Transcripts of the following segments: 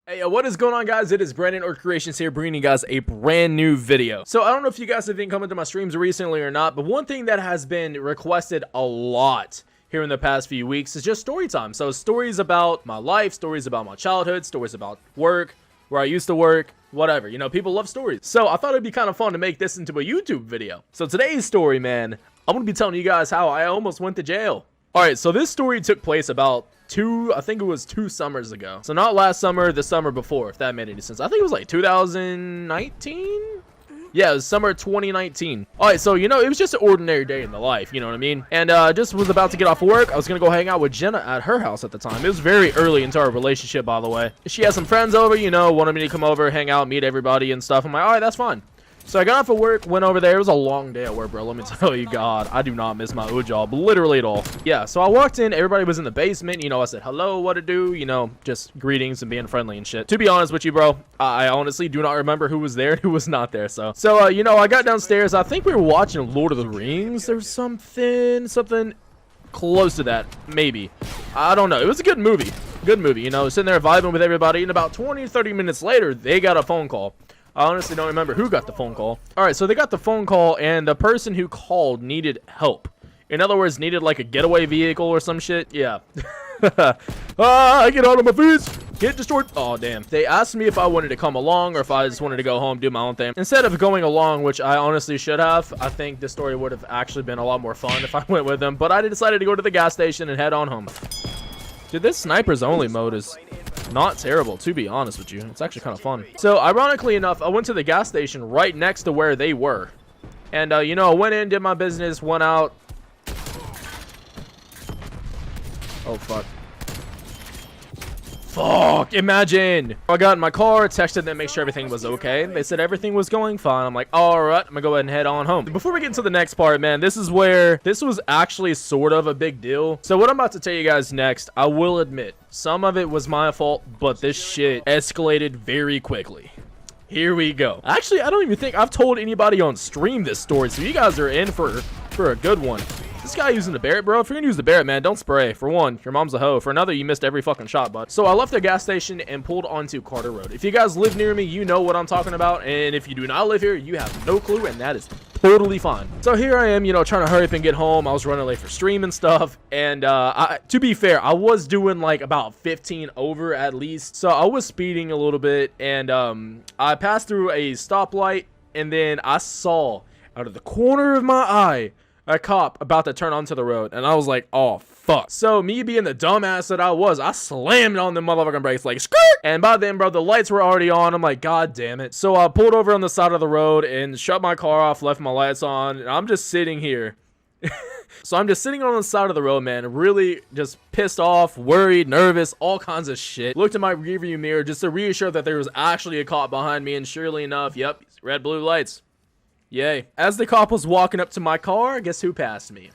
Hey, what is going on, guys? It is Brandon or Kreatiiionz here, bringing you guys a brand new video. So I don't know if you guys have been coming to my streams recently or not, but one thing that has been requested a lot here in the past few weeks is just story time. So stories about my life, stories about my childhood, stories about work, where I used to work, whatever. You know, people love stories. So I thought it'd be kind of fun to make this into a YouTube video. So today's story, man, I'm gonna be telling you guys how I almost went to jail. Alright, so this story took place about I think it was 2 summers ago. So not last summer, the summer before, if that made any sense. I think it was like 2019? Yeah, it was summer 2019. Alright, so, you know, it was just an ordinary day in the life, you know what I mean? And, just was about to get off work. I was gonna go hang out with Jenna at her house at the time. It was very early into our relationship, by the way. She had some friends over, you know, wanted me to come over, hang out, meet everybody and stuff. I'm like, alright, that's fine. So I got off of work, went over there. It was a long day at work, bro. Let me tell you, God, I do not miss my job, literally at all. Yeah, so I walked in. Everybody was in the basement. You know, I said, hello, what to do? You know, just greetings and being friendly and shit. To be honest with you, bro, I honestly do not remember who was there and who was not there. So, you know, I got downstairs. I think we were watching Lord of the Rings or something close to that, maybe. I don't know. It was a good movie. Good movie, you know, sitting there vibing with everybody. And about 20 30 minutes later, they got a phone call. I honestly don't remember who got the phone call. Alright, so they got the phone call, and the person who called needed help. In other words, needed like a getaway vehicle or some shit. Yeah. I get out of my feet. Get destroyed. Oh, damn. They asked me if I wanted to come along or if I just wanted to go home, do my own thing. Instead of going along, which I honestly should have, I think this story would have actually been a lot more fun if I went with them. But I decided to go to the gas station and head on home. Dude, this sniper's only mode is not terrible, to be honest with you. It's actually kind of fun. So, ironically enough, I went to the gas station right next to where they were. And, you know, I went in, did my business, went out. Oh, fuck. Fuck, imagine. I got in my car, texted them, make sure everything was okay. They said everything was going fine. I'm like, all right, I'm gonna go ahead and head on home. Before we get into the next part, man, this is where this was actually sort of a big deal. So what I'm about to tell you guys next, I will admit, some of it was my fault, but this shit escalated very quickly. Here we go. Actually, I don't even think I've told anybody on stream this story, so you guys are in for a good one. This guy using the Barrett, bro. If you're gonna use the Barrett, man, don't spray. For one, your mom's a hoe. For another, you missed every fucking shot, bud. So I left the gas station and pulled onto Carter Road. If you guys live near me, you know what I'm talking about. And if you do not live here, you have no clue, and that is totally fine. So here I am, you know, trying to hurry up and get home. I was running late for stream and stuff. And to be fair, I was doing like about 15 over at least. So I was speeding a little bit, and I passed through a stoplight, and then I saw out of the corner of my eye a cop about to turn onto the road, and I was like, oh fuck. So me being the dumbass that I was, I slammed on the motherfucking brakes like skirt, and by then, bro, the lights were already on. I'm like, god damn it. So I pulled over on the side of the road and shut my car off, left my lights on, and I'm just sitting here. So I'm just sitting on the side of the road, man, really just pissed off, worried, nervous, all kinds of shit. Looked in my rearview mirror just to reassure that there was actually a cop behind me, and surely enough, yep, red blue lights. Yay. As the cop was walking up to my car, guess who passed me?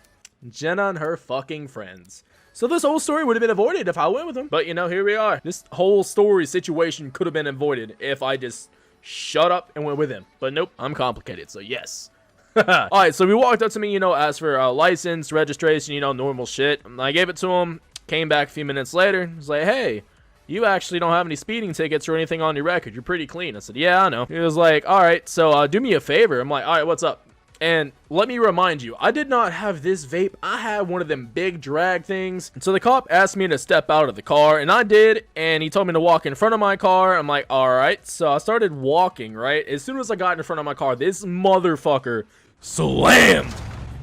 Jenna and her fucking friends. So this whole story would have been avoided if I went with them. But, you know, here we are. This whole story situation could have been avoided if I just shut up and went with him. But nope, I'm complicated, so yes. Alright, so we walked up to me, you know, asked for a license, registration, you know, normal shit. I gave it to him, came back a few minutes later, was like, hey, you actually don't have any speeding tickets or anything on your record. You're pretty clean. I said, yeah, I know. He was like, all right, so do me a favor. I'm like, all right, what's up? And let me remind you, I did not have this vape. I had one of them big drag things. And so the cop asked me to step out of the car, and I did. And he told me to walk in front of my car. I'm like, all right. So I started walking, right? As soon as I got in front of my car, this motherfucker slammed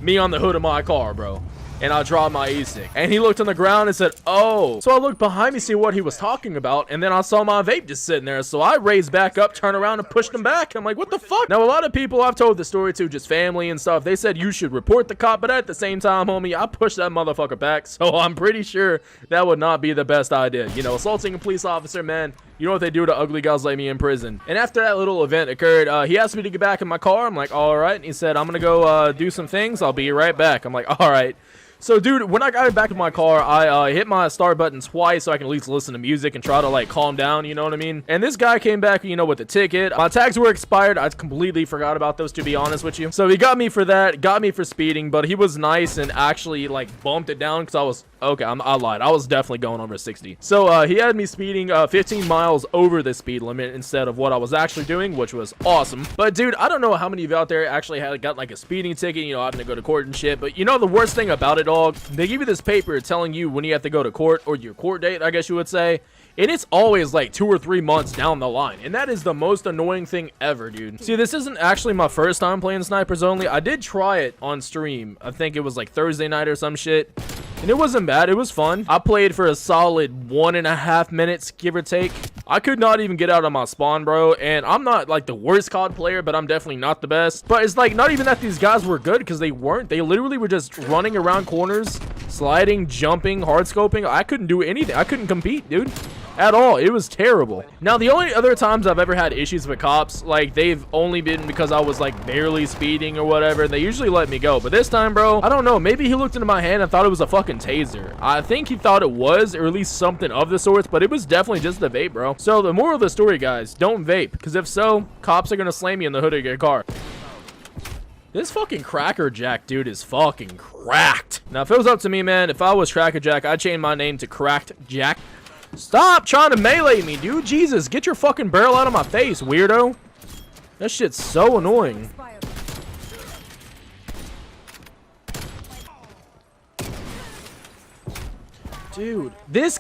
me on the hood of my car, bro. And I dropped my e-stick. And he looked on the ground and said, oh. So I looked behind me to see what he was talking about, and then I saw my vape just sitting there. So I raised back up, turned around, and pushed him back. I'm like, what the fuck? Now, a lot of people I've told the story to, just family and stuff, they said you should report the cop, but at the same time, homie, I pushed that motherfucker back. So I'm pretty sure that would not be the best idea. You know, assaulting a police officer, man, you know what they do to ugly guys like me in prison. And after that little event occurred, he asked me to get back in my car. I'm like, all right. And he said, I'm gonna go do some things. I'll be right back. I'm like, all right. So, dude, when I got back to my car, I hit my start button twice so I can at least listen to music and try to, like, calm down, you know what I mean? And this guy came back, you know, with a ticket. My tags were expired. I completely forgot about those, to be honest with you. So he got me for that, got me for speeding, but he was nice and actually, like, bumped it down because I was... Okay, I lied. I was definitely going over 60. So, he had me speeding 15 miles over the speed limit instead of what I was actually doing, which was awesome. But, dude, I don't know how many of you out there actually got, like, a speeding ticket, you know, having to go to court and shit. But, you know, the worst thing about it, dog, they give you this paper telling you when you have to go to court, or your court date, I guess you would say. And it's always like 2 or 3 months down the line. And that is the most annoying thing ever, dude. See, this isn't actually my first time playing Snipers Only. I did try it on stream. I think it was like Thursday night or some shit. And it wasn't bad. It was fun. I played for a solid 1.5 minutes, give or take. I could not even get out of my spawn, bro. And I'm not like the worst COD player, but I'm definitely not the best. But it's like not even that these guys were good, because they weren't. They literally were just running around corners, sliding, jumping, hard scoping. I couldn't do anything. I couldn't compete, dude. At all. It was terrible. Now, the only other times I've ever had issues with cops, like, they've only been because I was, like, barely speeding or whatever. They usually let me go. But this time, bro, I don't know. Maybe he looked into my hand and thought it was a fucking taser. I think he thought it was, or at least something of the sorts, but it was definitely just a vape, bro. So, the moral of the story, guys, don't vape. Because if so, cops are gonna slam you in the hood of your car. This fucking Cracker Jack dude is fucking cracked. Now, if it was up to me, man, if I was Cracker Jack, I'd change my name to Cracked Jack. Stop trying to melee me, dude. Jesus, get your fucking barrel out of my face, weirdo. That shit's so annoying. Dude, this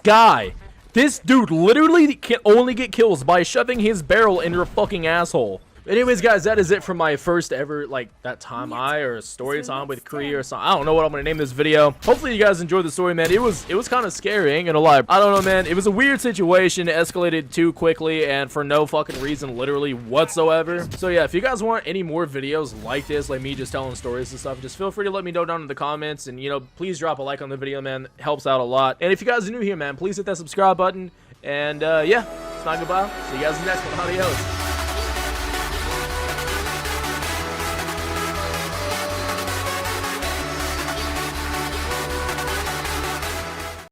dude literally can only get kills by shoving his barrel in your fucking asshole. Anyways, guys, that is it for my first ever, like, that time or story time with Kree or something. I don't know what I'm gonna name this video. Hopefully you guys enjoyed the story, man. It was kind of scary, ain't gonna lie. I don't know, man. It was a weird situation. It escalated too quickly and for no fucking reason, literally whatsoever. So yeah, if you guys want any more videos like this, like me just telling stories and stuff, just feel free to let me know down in the comments. And, you know, please drop a like on the video, man. It helps out a lot. And if you guys are new here, man, please hit that subscribe button. And yeah, it's not goodbye. See you guys in the next one. Adios.